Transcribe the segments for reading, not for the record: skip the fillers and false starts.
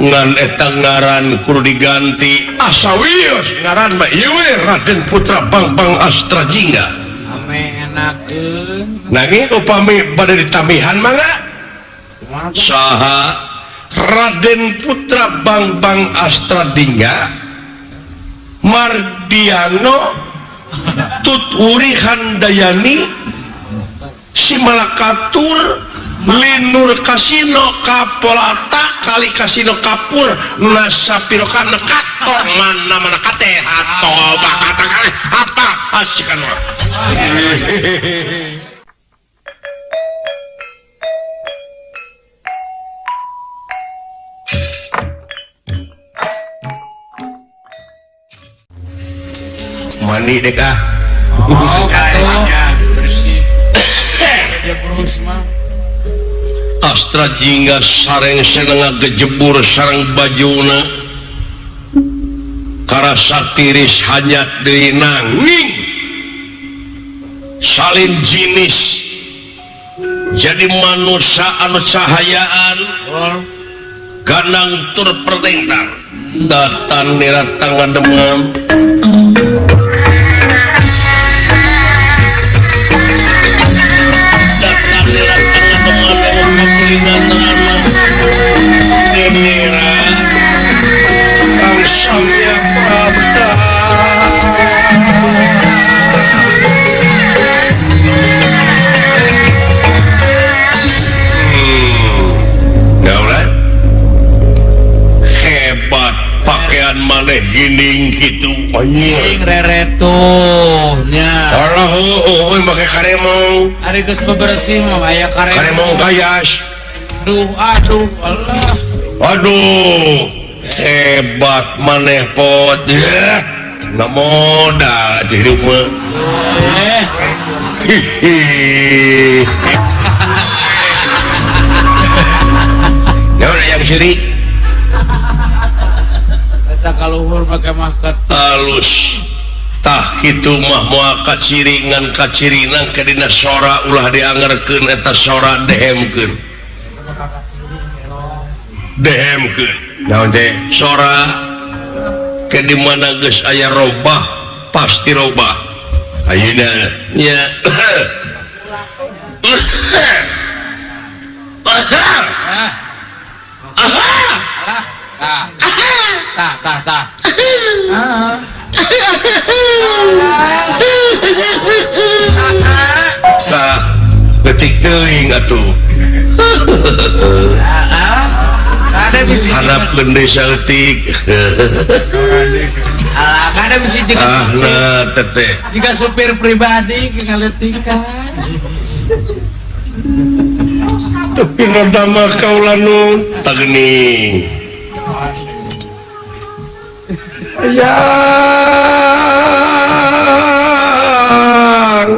ngan eta ngaran kudu diganti asawios ngaran mah ieu Raden Putra Bangbang Astra Jingga ame enakeun nanging upami bade ditamihan mangga saha Raden Putra Bangbang Astra Jingga Mardiano Tuturi Handayani Simalakatur Linur Kasino Kapolata kali Kasino Kapur Nasapiro kana kator mana kate hato bakata kali apa asikan mah mani dek ah bersih aja terus mah Astra Jingga sareng senengah gejebur sareng bajuna karasa tiris hanyat deui nanging salin jinis jadi manusia anu cahayaan ganang tur pertengtar datan niratang ngademam hebat pakaian maneh gining gitu anjing reretuhnya Allah eueuh make karemong ari geus bebersih mah aya karemong kayas aduh Allah aduh hebat maneh pot ya na modal hidup mah naon yang sirik eta kaluhur make mah halus tah kitu mah moal kaciringan kacirinan ke dina sora ulah diangerkeun eta sora dehemkeun naon teh sora ke di mana geus aya robah pasti robah ayeuna nya tah tah detik teuing atuh ada bisi harapkeun deui saeutik ada bisi nah teteh jika supir pribadi ngaletikan tapi rada mah kaula nu tageuning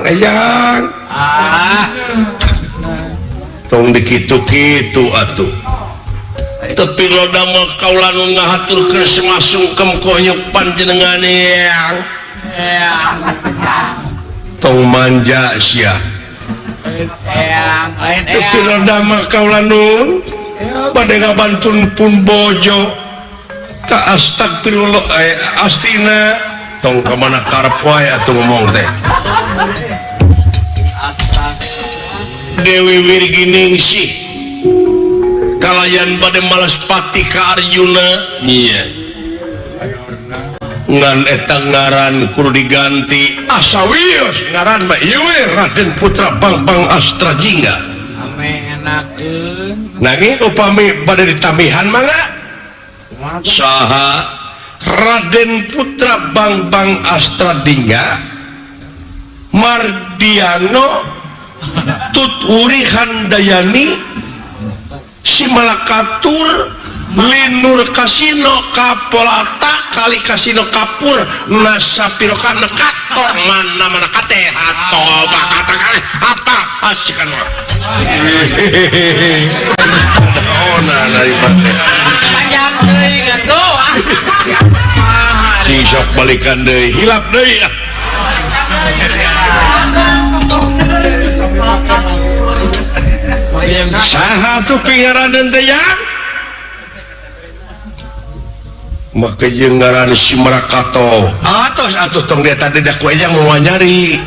ayang tong dikitu-kitu atuh tapi rada mah kaula nu ngahaturkeun semasungkem konyuk panjenengan yang tong manja sia tapi rada mah kaula nu bade ngabantun pun bojo ka astagfirullah astina tong ka mana karep wae atuh ngomong teh Dewi Wirginingsih kalayan bade malas pati ka Arjuna iya ngan eta ngaran kudu diganti asawios ngaran mah ieu Raden Putra Bangbang Astra Jingga ame enakeun nanging upami bade ditamihan mangga saha Raden Putra Bangbang Astra Jingga Mardiano Tuturi Handayani Simalakatur Linur Kasino Kapolata kali Kasino Kapur Nasapiro kana kator mana kate hato bakata kali apa asikan mah oh nah dari mate panjang deui atuh si sok balikan deui hilap deui saha tuh pingaranan teh yang maka jengaran si Merakato atuh tong dia tadi dah ku ejang mau nyari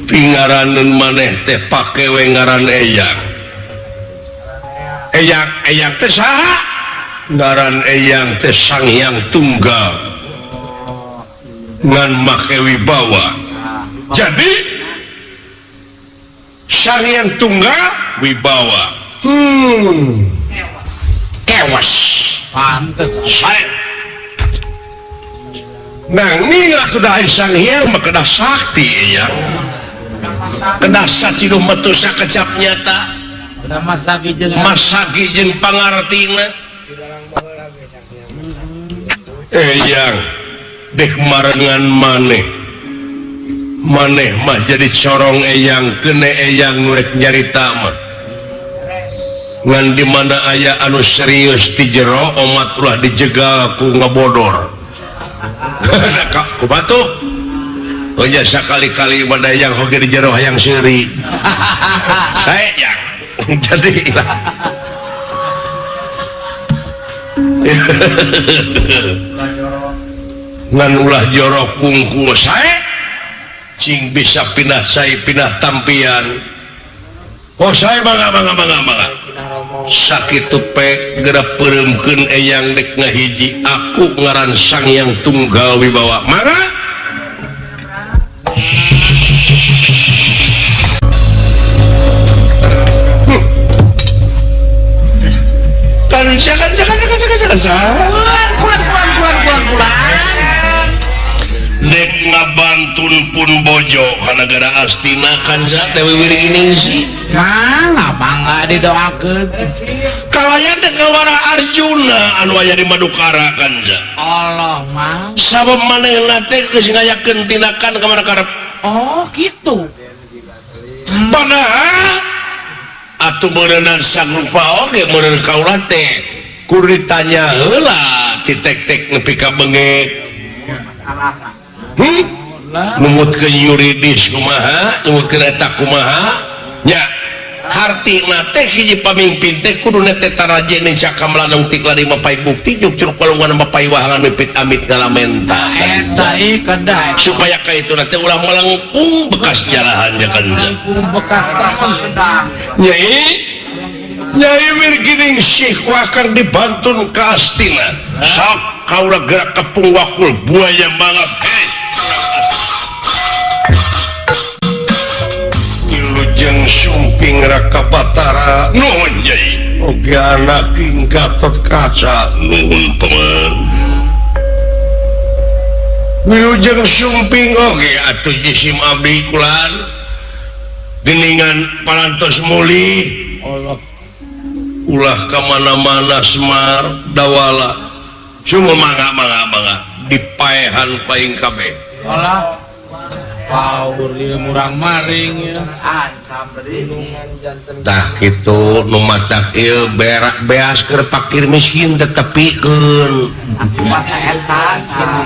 pingaranan maneh teh pake we ngaran eyang teh saha ngaran eyang teh Sang Hyang Tunggal ngan make wibawa jadi Sang Hyang Tunggal wibawa kewas pantes saya nanging sudah Sang Hyang mah kedah sakti ya kedah saciduh metu sakecap nyata sama sagi jeung pangartina eyang dek marengan maneh mah jadi corong eyang kene eyang nurek nyarita mah ngan dimana aya anu serius di jero omat ulah dijegal ku ngebodor ku batu oh ya sekali-kali ibadah yang hoge di jero hayang seuri saya yang jadi ngan ulah jorok kungku saya cing bisa pindah tampian oh saya bangga sakit tupek gerak peremkeun eyang dek ngahiji aku ngaran Sang Hyang Tunggal wibawa mangga kan dek ngabantun pun bojo karena gara Astina kanza Dewi Wirgining sih bangga didoakeun kalanya dek ngawara Arjuna anu aya di Madukara kanza Allah mah sabab manehna teh geus ngayakeun tindakan ka mana karep oh gitu padahal atuh beuneunan sagrupa oge meureun kaula teh kudu ditanya heula ti tek-tek nepi ka beungek numutkeun yuridis kumaha numutkeun eta kumaha nya hartina teh hiji pamimpin teh kudu teh taraje ning sakamlanung ti lari mapai bukti juk curug kalungan mapai wahangan mipit amit ngalamenta eta ieu kedai supaya ka itu teh ulah melengkung bekas jarahan ya kan bekas sedang Nyai Wirgining Syekh akan dibantun ke Astina sok kaula gerak kepung wakul buaya mangap Wilujeng Sumping Raka Batara nuhun Nyai oge anak ing Gatot Kaca nuhun paman Wilujeng Sumping oge atuh jisim abdi kulan geningan parantos muli Allah ulah kemana-mana Semar dawala cuma mangga dipaehan paing kabeh Allah paur ieu murang maring ya tah kitu nu matak ieu beas keur fakir miskin tetepikeun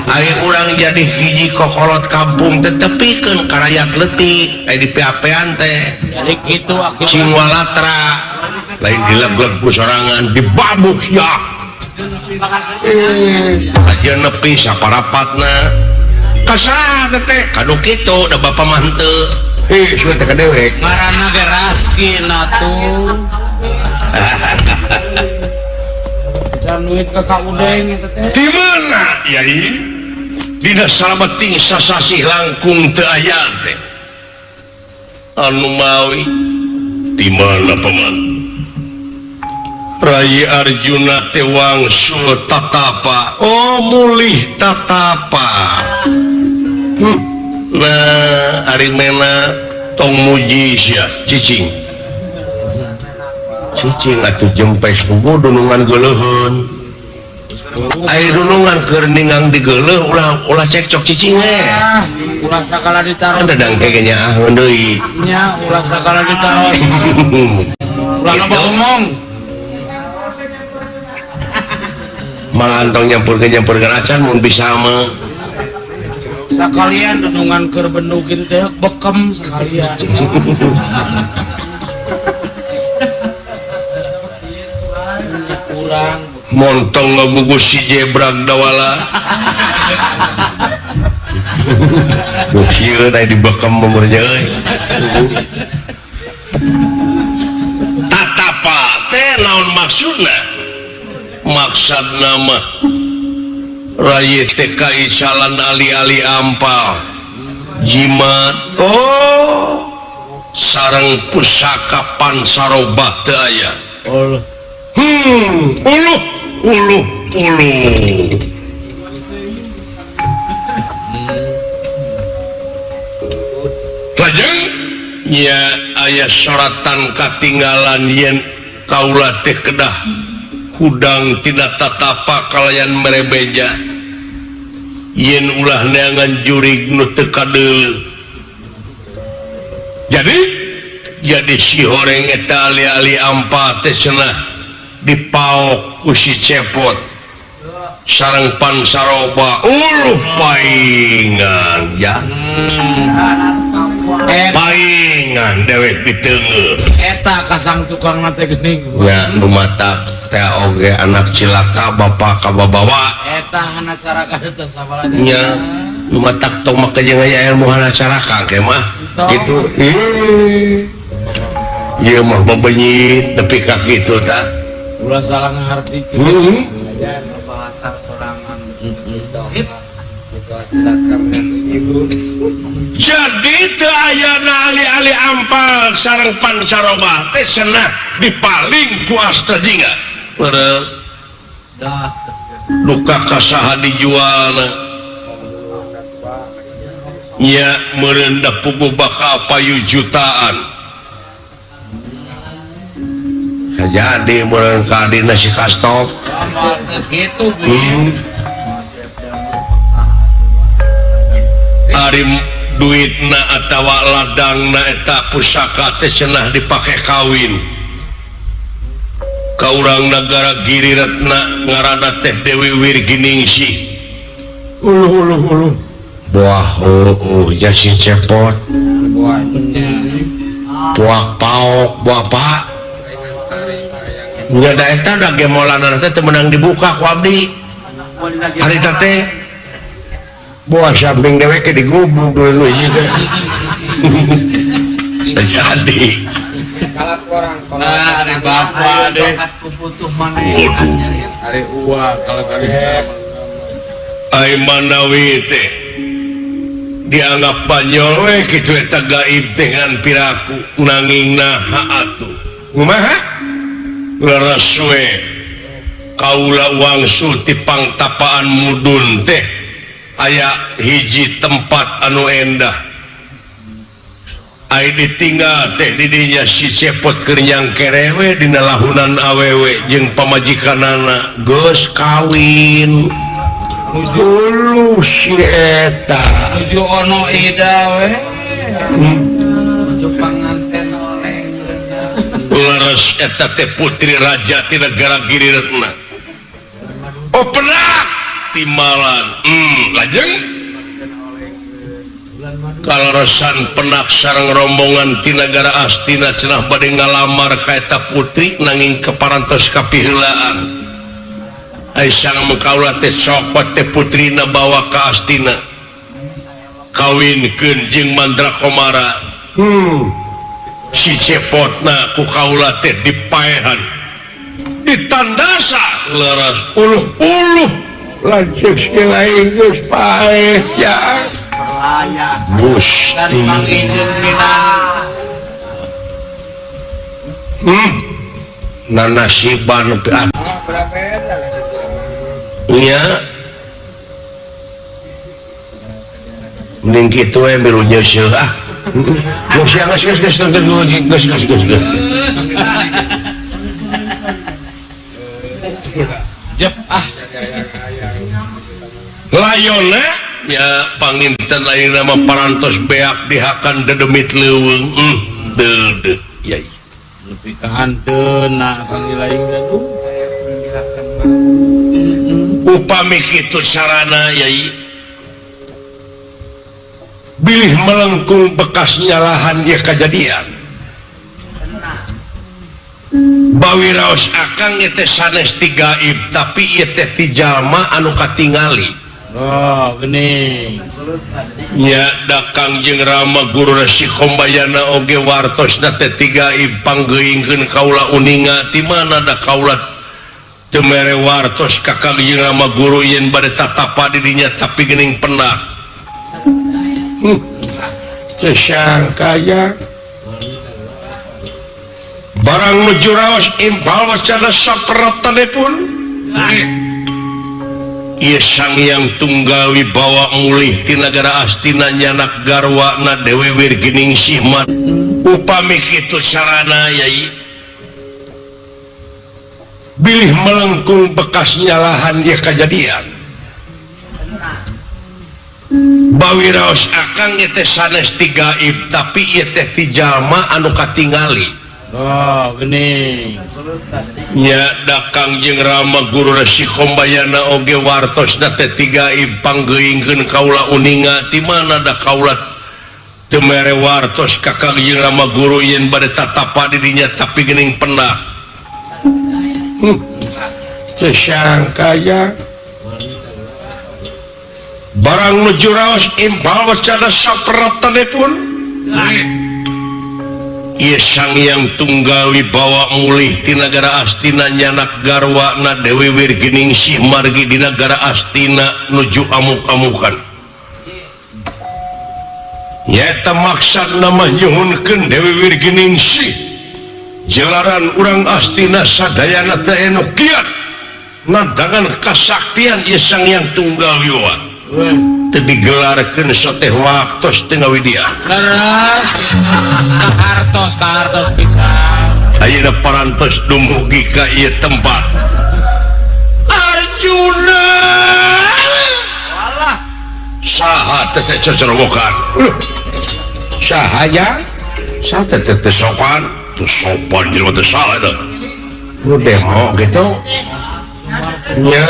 aya urang jadi hiji kokolot kampung tetepikeun ka rakyat leutik aya di PAP-an teh jadi kitu akibat cing walatra lain dileg-leg sorangan dibabuk ya aja nepi saparapatna kasar teh kanu kitu da bapa manteu sudah teh kadewek ngaranna ge raskin atuh dan duit ke kaudeng eta teh di mana Yai dina salabeting sasasih langkung teu aya teh anu mawi di mana paman Rai Arjuna teh wangsul tatapa oh mulih tatapa nah ari mena tong muji sia cicing atuh jempes puguh dunungan geuleuheun aya dunungan keur ningang digeuleuh ulah cekcok cicing ulah sakala ditaros dadang kege nyaaheun deui nya ulah sakala ditaros ulah loba ngomong mangantong nyampurkeun acan mun bisa mah sakalian renungan keur bendug kitu teh bekem sakalian kurang montong ngagugus si jebrag dawala gokil tadi dibekam umurnya tatapa teh naon maksudna maksud nama raya TKI Salan ali-ali ampal jimat sarang pusaka pansarobah teu aya uluh lajeng ya aya syaratan katinggalan yen kaula teh kedah hudang tidak tatapa kalayan merebeja yen ulah neangan jurig nu teu kadeul jadi si horeng eta ali-ali ampa teh cenah dipaok ku si cepot sareng pansaroba uluh paingan ya paingan dewek diteungeur eta kasang tukang teh geuning nya nu matak teh oge anak cilaka bapa kababawa eta hana cara kada sabaraha nya nu matak tong make jeung aya ilmu hana cara kangke mah gitu ieu mah bebenyit tepi ka kitu tah ulah salah ngarti bahasa sorangan jadi teu ayana ali-ali ampal sareng pancaroba teh cenah dipaling ku asta jingga leres duka kasaha dijualna nya meureun da pugu bakal payu jutaan jadi meureun ka dina si kastop gitu ari duitna atawa ladangna eta pusaka teh cenah dipake kawin ka urang nagara Giriratna ngaranna teh Dewi Wirginingsih uluh buah ya si cepot buah paok buah pak nya da eta da gemolana teh menang dibuka ku abdi hari teh buah samping dewek digubuk dulu ieu teh jadi kalau orang hari bapak deh butuh mana hari uang kalau kali ai manawi teh dianggap banyol we kitu eta gaib dengan piraku nanging naha atuh kumaha leres we kaula wangsul ti pangtapaan mudun teh aya hiji tempat anu endah ai ditinggal teh di dinya si cepot keur nyangkerewe dina lahunan awewe jeung pamajikanana geus kawin dulu si eta tujuh ono ida we tujuh panganten oleh leres eta teh putri raja ti negara Giriratna penak timalan lajeng kaleresan penak sareng rombongan ti negara Astina cenah bade ngalamar ka eta putri nanging keparantos kapiheulaan Aisyah mengkaula teh cokot teh putrina bawa ka Astina kawinkeun jeung Mandrakomara si cepotna ku kaula teh dipaehan ditandasa leres uluh lanceuk lain geus paeh ya perlaya Gusti manginjeun nanasiban berapa eta iya mending kitu we milu nyeuseul geus jep layona ya panginten lain nama parantos beak dihakan dedemit leuweung deudeuh yai lebih ke hanteun nah kang lain gaduh upami kitu sarana yai bilih melengkung bekasnya lahan dia kejadian Bawi raos akang teh sanes ti gaib tapi ieu teh ti jalma anu katingali. Oh geuning Nya da Kangjeng Rama guru si Kombayana oge wartosna teh ti gaib panggeuingkeun kaula uninga ti mana da kaula teu mere wartos ka Kangjeng Rama guru yen bade tatapa di dinya tapi geuning pendak. Teu sangka ya. Barang nuju raos impal wacana sapratanipun ieu Sang Hyang Tunggal Wibawa mulih ti nagara Astina nyanak garwana Dewi Wirginingsih mat upami kitu carana Yai bilih melengkung bekas nyalahan ieu kajadian bawi raos akang teh sanes ti gaib tapi ieu teh ti jalma anu katingali. oh geuning Nya da Kangjeng Rama guru si Kombayana oge wartosna teh ti gaib panggeuingkeun kaula uninga ti mana da kaula teu mere wartos ka Kangjeng Rama guru yen bade tatapa di dinya tapi geuning pendak. Teu sangka ya. Barang nuju raos impal wacana sapratanipun ieu Sang Hyang Tunggal Wibawa mulih ti nagara Astina nyanak garwana Dewi Wirginingsih margi di nagara Astina nuju amuk-amukan. Nyata maksud nama nyuhunkeun Dewi Wirginingsih jalaran urang Astina sadayana teu eno kiat ngadangan kasaktian ieu Sang Hyang Tunggal Wibawa teu digelarkeun sateh waktos teu ngawidian. leres kahartos pisan Ayeuna parantos dumugi ka ieu tempat. Arjuna. Walah. Saha teh cecerowokan. Saha ya? Saha teh sopan? Tuh sopan jelema teh saha eta. Lu demo gitu. Nya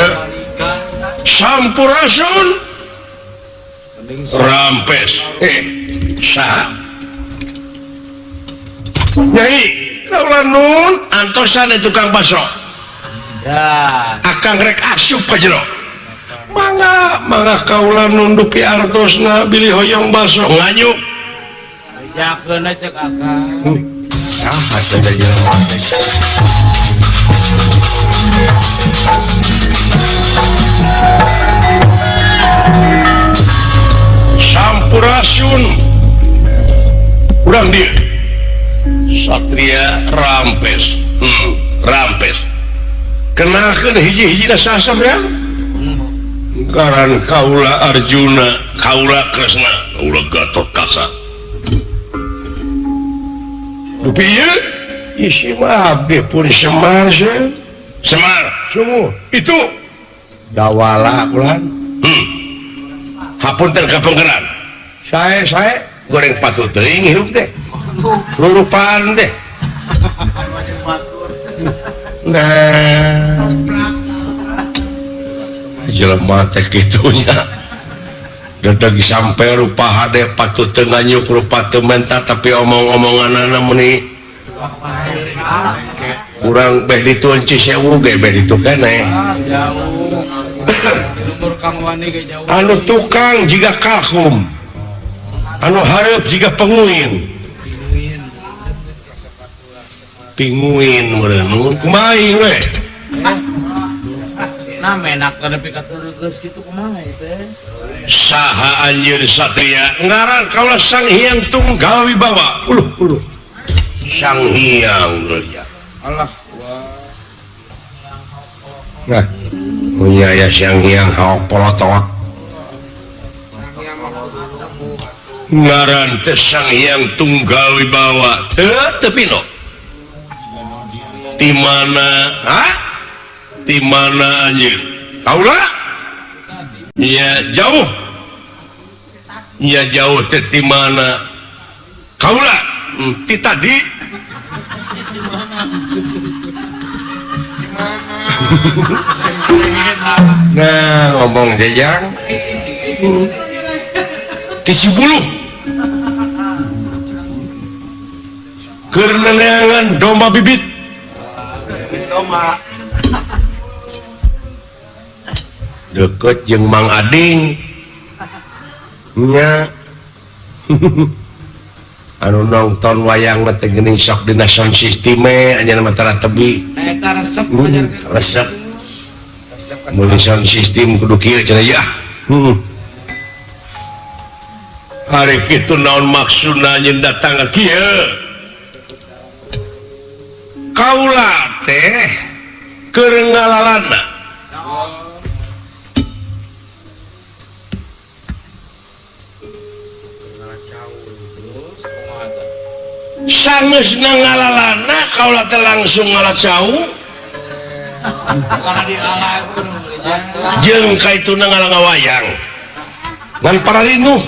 Sampurasun Rampes. Saha? Nyai, kaula nun antosan tukang baso. ya Akang rek asup ka jero. Mangga kaula nun dupi artosna bilih hoyong baso nganyuk. jakeun cek akang Saha teh jelema teh. Sampurasun. Urang dia. Satria Rampes. Rampes. Kenalkeun hiji-hijina saha sampean? Karan kaula Arjuna, kaula Kresna, kaula Gatotkaca. Dupi ieu isi mah abdi pun Semar sih. Semar, sungguh itu dawala ulan. Hapunten kapengkeran. Sae goreng patut teuing hirup teh. Lulupan deh. Nah, jelema teh kitunya. Dadag sampe rupa hade patut teu nganyuk rupa teu menta tapi omong-omonganna meni urang beh ditueun Cisewu ge beh ditu keneh. jauh umur Kang Wani ge jauh Anu tukang jiga kalkum. Anu hareup jiga penguin. Pinguin meureun kumaha we. nah menakeun nepi ka geus kitu kumaha teh Saha anjeun satria ngaran kaula Sang Hyang Tunggal Wibawa. Uluh. Sang Hyang ya. Allah Nah, punya ya Sang Hyang haok polotot. Ngaran teh Sang Hyang Tunggal Wibawa. Teu pino. Di mana? Hah? Di mana anjeun? Kaula? Ya jauh. Ya jauh teh di mana? Kaula? Ti tadi. Nah, ngomong jejang. Ti Cibuluh. Keur neangan domba bibit. Roma deket jeung Mang Ading nya anu nonton wayang teh geuning sok dina sound system anya mah tara tebi Eta resep resep mulai sound system kudu kieu cenah ya hari kitu naon maksudna nyeun datang ka kieu kaula teh keur ngalalana sangeusna ngalalana kaula teh langsung ngalacau karena dialagun jeung kaituna ngalangawayang ngan para rindu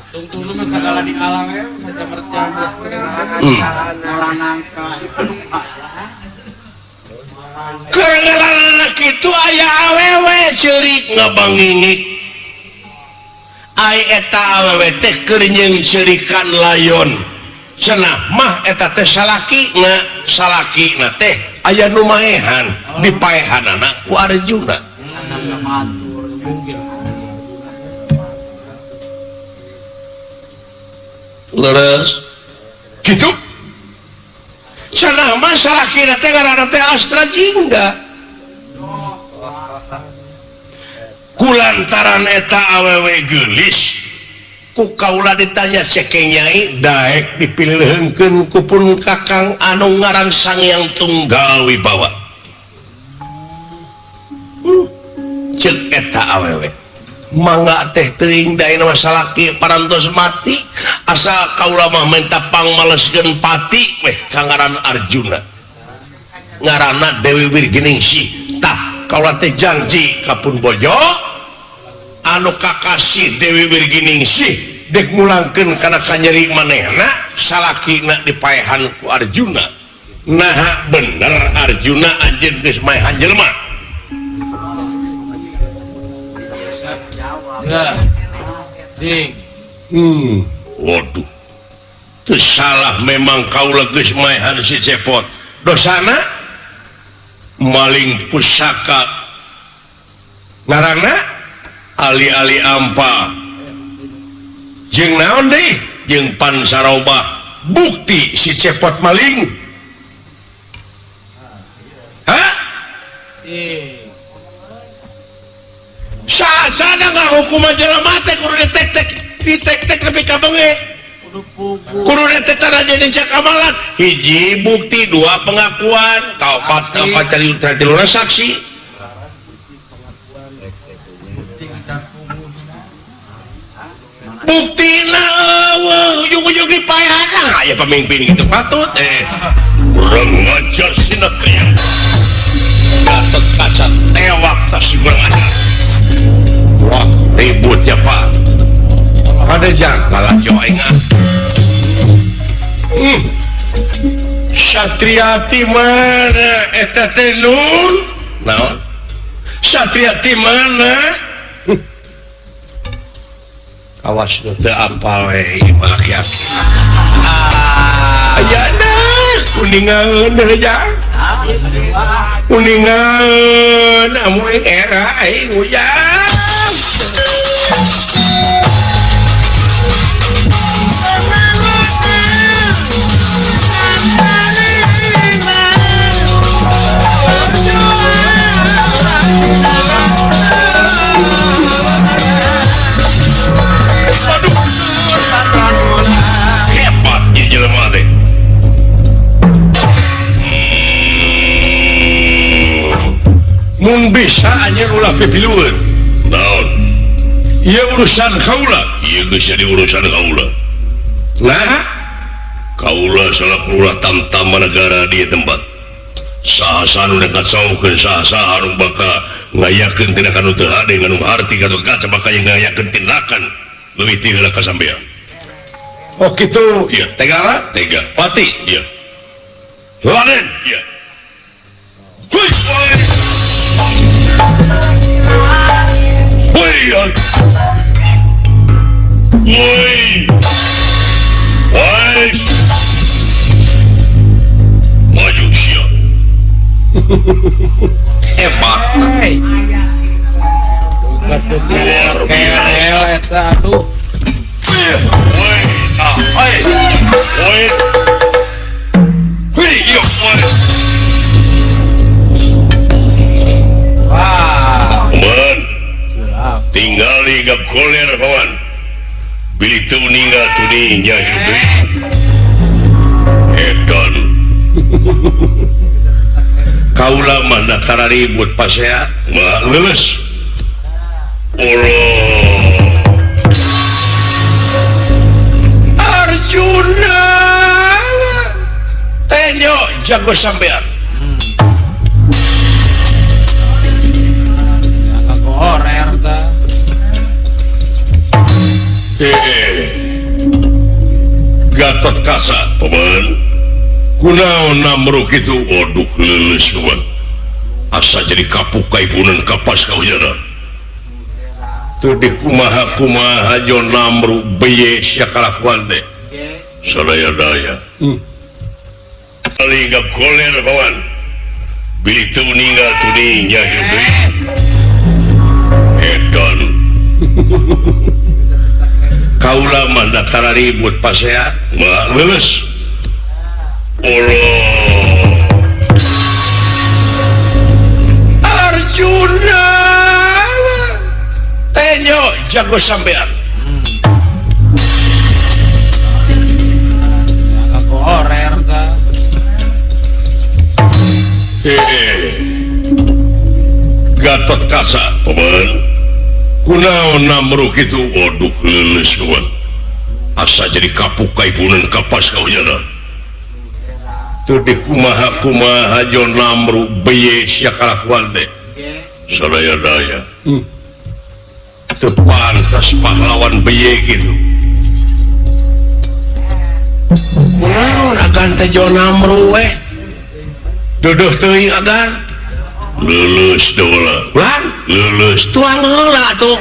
tungtung lu mah sagala dialang we saja merjang nangka keur ngalalana kitu aya awewe ceurik ngabangingik ai eta awewe teh keur nyeung ceurikan layon cenah mah eta teh salakina teh aya nu maehan dipaehanana ku Arjuna leres gitu cenah mah salakina teh ngaranna teh Astra Jingga kulantaran eta awewe geulis ku kaula ditanya cekeng nyai daek dipilihkeun ku pun kakang anu ngaran Sangyang Tunggal Wibawa ceuk eta awewe mangga teh teuing daina masalah ki parantos mati asa kaula mah minta pangmaleskeun pati weh kangaran Arjuna ngaranna Dewi Wirginingsih tah kaula teh janji ka pun bojo anu kakasih Dewi Wirginingsih dek mulangkeun kana kanyeri manehna salakina dipaehan ku Arjuna nah bener Arjuna anjeun geus maehan jelema ya cing waduh teu salah memang kaula geus maehan si Cepot dosana maling pusaka ngaranna ali-ali ampa jeung naon deui jeung pansarobah bukti si Cepot maling hah saasana ngahukum jelema teh kudu ditek-tek nepi ka beunge kudu ditetana jadi sakamalan hiji bukti dua pengakuan kaopat tiluna saksi buktina ujung-ujung dipaehan aya pemimpin gitu patut kurang ngajar sinekrian Gatot Kaca tewak tas kurang ajar wah ributnya pak ada jangkalah joingan Satriati mana eta teh nun naon Satriati mana awas nu teu apal we ieu mah aki-aki ayana kuningan deujang kuningan amu era aing ujang hebatnya jelema teh mun bisa anjeun ulah pipilueun naon ieu urusan kaula ieu geus jadi urusan kaula nah kaula salaku ulah tamtama negara di tempat saha nu dekat saukeun saha anu bakal ngayakeun tindakan nu teu hade anu harti Gatot Kaca bakal ngayakeun tindakan leuwih ti heula ka sampean oh kitu ieu tegala tega pati ieu laden ieu maju siap hebat. Luar biasa. Aduh. Wah. Tinggal liga koler kawan. Bilih tu ninggal tu nya hidup. Edan. Kaula mana tara ribut pas ya. Mah leles. Allah. Arjuna. Tenyo jago sampean. Korer ta. Gatot Kaca paman kunaon namruk itu waduh leles paman asa jadi kapuk kaipunan kapas kaujana tuh di kumaha jo namruk beye syakalakuan deh sadaya-daya kali gak koler paman bilih tu ninggal tu nya hidup edan kaula manda tara ribut pas ya mah leles Allah Arjuna tenyo jago sampean Korer ta. Gatot Kaca paman kunaon namruk itu waduh leles paman asa jadi kapuk kaipunan kapas kaujana tuh di kumaha jo namruk beye syakalakuan deh sadaya-daya tuh pantas pahlawan beye gitu kunaon agan teh jo namruk duduh teuing agan lulus dola lan lulus tuang heula tuh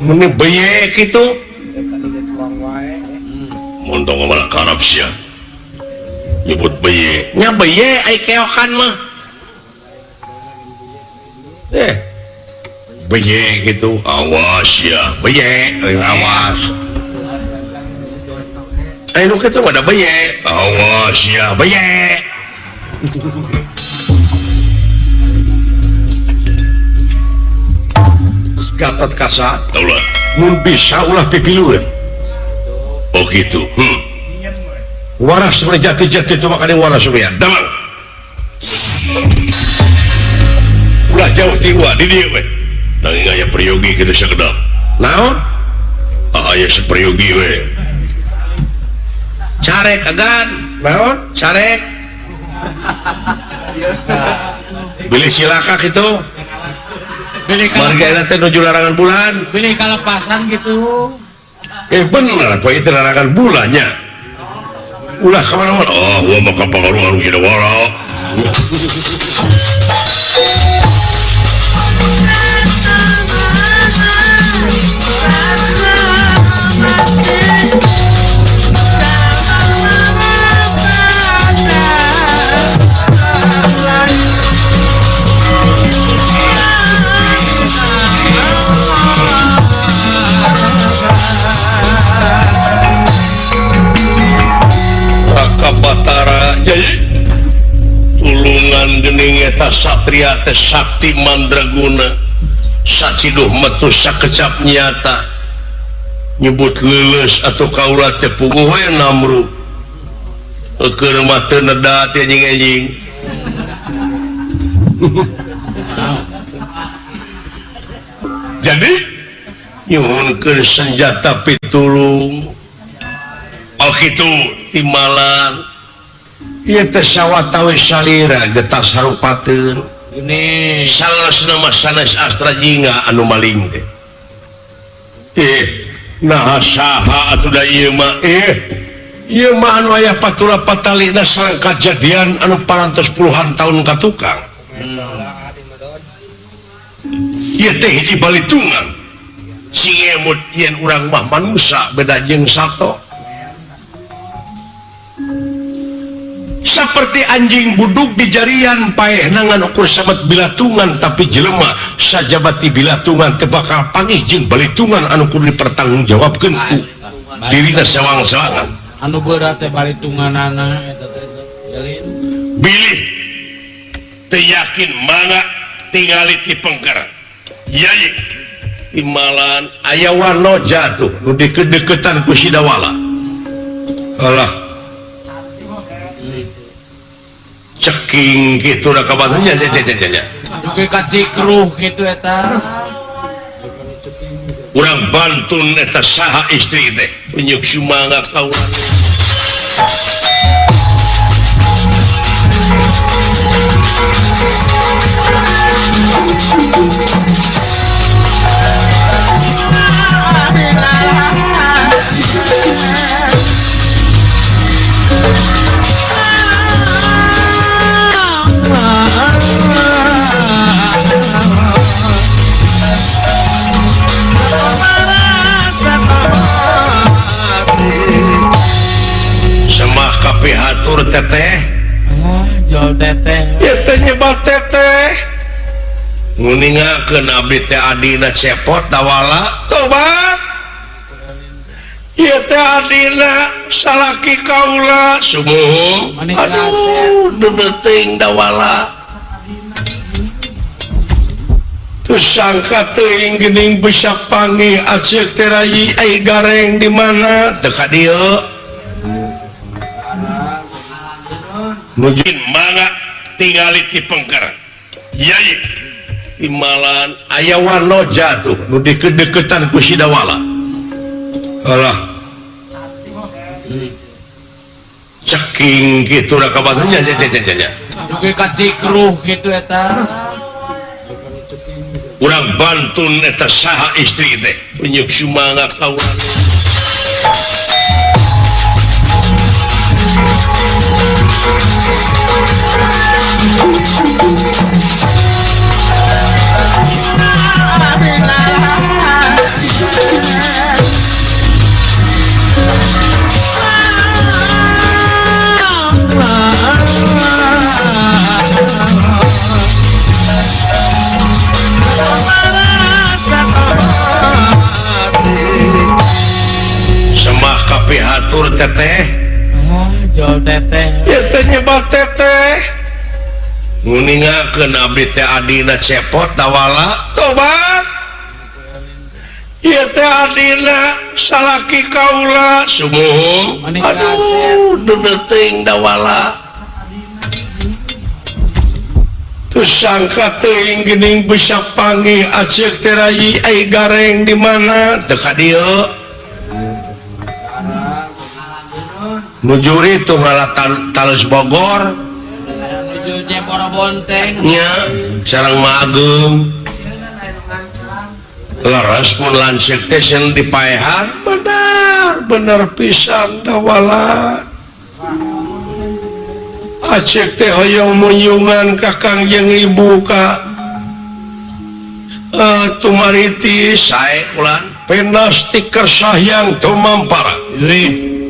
meni beye kitu montong malah karab sia nyebut beye nya beye ai keokan mah beye gitu awas ya beye awas nu kitu ada beye awas ya beye Gatot Kaca taulah mun bisa ulah pipilueun oh gitu waras jati-jati itu makanya waras ya damang ulah jauh tiwa di dia we nanging aya priyogi kitu sagedap naon aya sapriyogi we carek agan naon carek bilih silaka gitu Pilih marga teh nuju larangan bulan pilih kalepasan gitu. Bener apa itu larangan bulannya ulah kemana-mana oh gua mau ke pengaruhan gitu walau Batara tulungan gening eta satria teh sakti mandraguna saciduh metu sakecap nyata nyebut leuleus atau kaula teh puguh we namru keur mah teu neda teh anjing-anjing jadi nyuhunkeun senjata pitulung oh gitu timbalan ieu teh sawatawe salira getas harupateun ini salasna mah sanes astra jingga anu maling teh nah saha atuh da ieu mah ieu mah anu aya patula patalina sareng kajadian anu parantos puluhan tahun ka tukang ieu teh hiji balitungan sing emut yen urang mah manusia beda jeung sato seperti anjing buduk di jarian paehnangan ukur samet bilatungan tapi jelema sajabati bilatungan teu bakal panggih jeung balitungan anu kudu dipertanggungjawabkeun ku dirina sawang-sawangan anu berat teh balitunganana eta teh jalin bilih teu yakin mangga tingali ti pengker yai imalan aya wanoja tuh nu deket-deketan ku si dawala alah ceking gitu udah kabarnya jajajajanya juga kacikruh gitu eta urang bantun eta saha istri teh penyuk sumangga kaulan hatur teteh jol teteh ya teh nyebat teteh nguningakeun abdi teh adina cepot dawala tobat ya teh adina salaki kaula sumuh aduh dedeting dawala terus sangka teuing geuning bisa panggih aceuk teh rayi ai gareng di mana teu ka dieu mungkin mangga tingali ti pengker yai imalan aya wanoja tuh nu deket-deketan ku si dawala alah ceking gitu udah kabarnya jajajajanya juga kacikruh gitu eta urang bantun eta saha istri teh penyuk sumangga kaulan semah kape hatur teteh jol teteh ya teh nyebat teteh nguningakeun abdi teh adina cepot dawala tobat ya teh adina salaki kaula sumuh aduh dedeting dawala terus sangka teuing geuning bisa panggih aceuk teh rayi ai gareng di mana teu ka dieu nujuri tuh ngalatan talus Bogor menuju Jepara Bonteng nya sareng Mageung leres pun lansek teh sen dipaehan benar pisan dawala aceuk teh hoyong munyungan ka Kangjeng Ibu ka tumariti sae ulan penas ti kersayang tumampara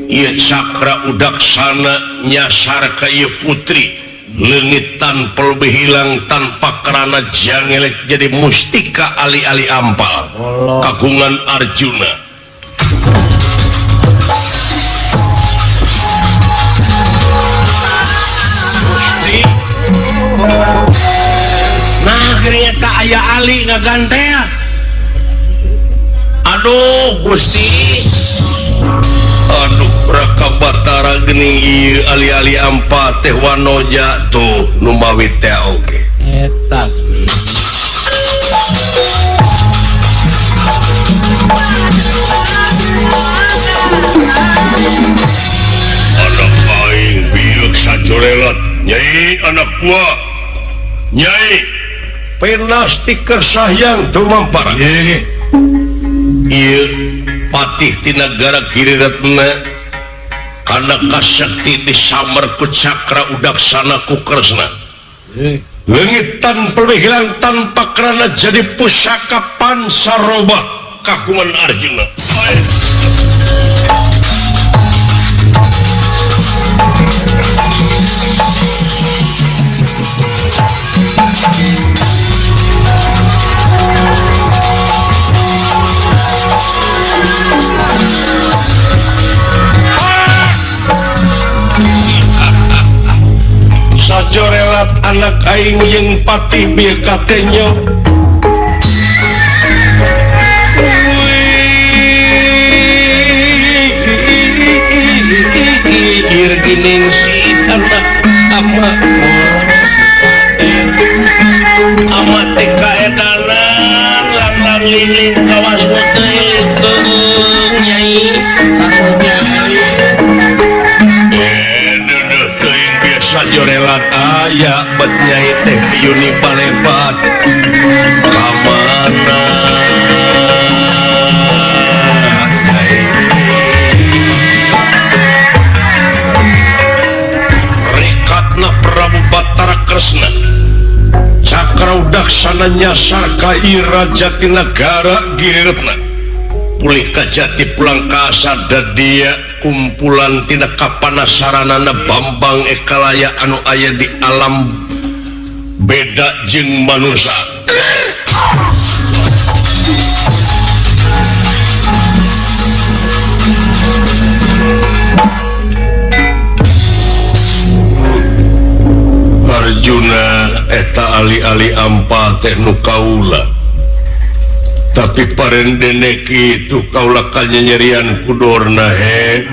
ieu cakra udaksana nyasar ka ieu putri leungit tanpa hilang tanpa kerana jangelek jadi mustika ali-ali ampal kagungan Arjuna Gusti nah geuning eta aya ali ngagantea aduh Gusti aduh Raka Batara geuning ieu ali-ali ampa teh wanoja tuh nu mawi teh oge eta anak aing biuk sajolelat nyai anak gua nyai penas ti kersayang tumampara ieu patih ti nagara Giriratna karena kasakti disamar ku cakra udaksana ku Kresna leungit tanpa hilang tanpa kerana jadi pusaka pansaroba kagungan Arjuna Bakat anak aing jeung patih bieu katenya irgining si anak ama teh kaedanan lang liling kawas teh nyai duduh teuing biasa jorelat aya bet nyai teh yuni palebat kamana Prabu Batara Kresna Cakraudaksana nyasar ka Ira Jatinegara Giriretna pulih ka jati pulang ka asada dia kumpulan tina kapanasaranana Bambang Ekalaya anu aya di alam beda jeung manusia Arjuna eta ali-ali ampa teh nu kaula tapi parendene kitu kaula kanyerian ku dorna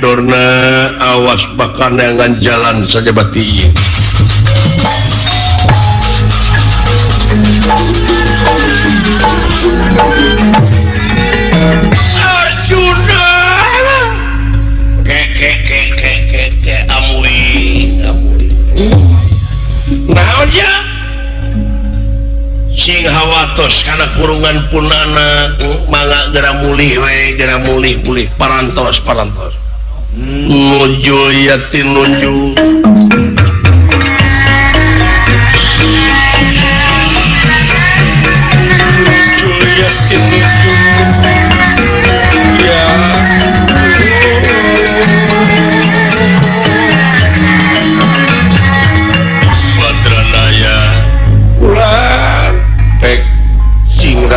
dorna awas bakaneangan jalan saja bati Arjuna ke amui naonnya sing hawatos karena kurungan punana mangga gera mulih we gera mulih parantos nuju yatin nuju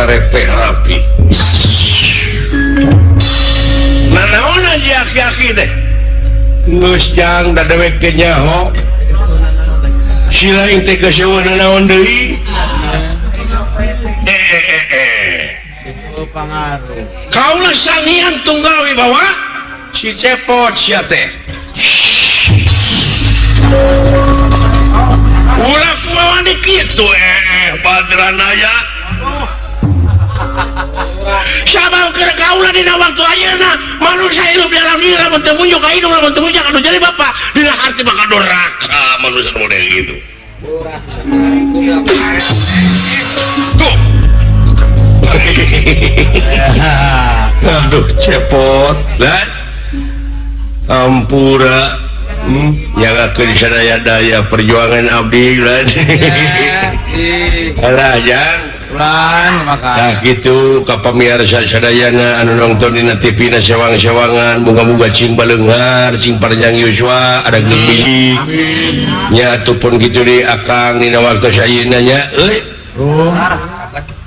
repeh rapi nanaon aja aki-aki teh geus jang da dewek ge nyaho silaing teh geus eueuh nanaon deui kaula sangian tunggal wibawa si cepot sia teh ulah kumaha dikitu Badranaya sabab keur kaula dina waktu ayeuna manusia hidup dalam diri lamun teu munjuk ka hidup lamun teu munjuk anu jadi bapak dina arti bakal doraka manusia model gitu tuh aduh cepot lah ampura nyagakeun sadaya-daya perjuangan abdi lah alah jang nah gitu ka pamirsa sadayana anu nongton dina TV na sewang-sewangan muga-muga cing baleunghar cing panjang yuswa ada geuning nya atupun kitu deui akang dina waktu sayeuna nya euy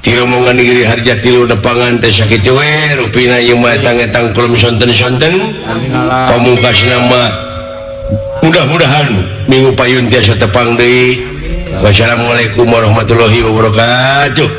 tiromongan diri harja tilu nepangan teh sakitu we rupina ieu mah etang-etang kulum sonten-sonten pamungkasna mah mudah-mudahan minggu payun tiasa tepang deui. Wassalamualaikum warahmatullahi wabarakatuh.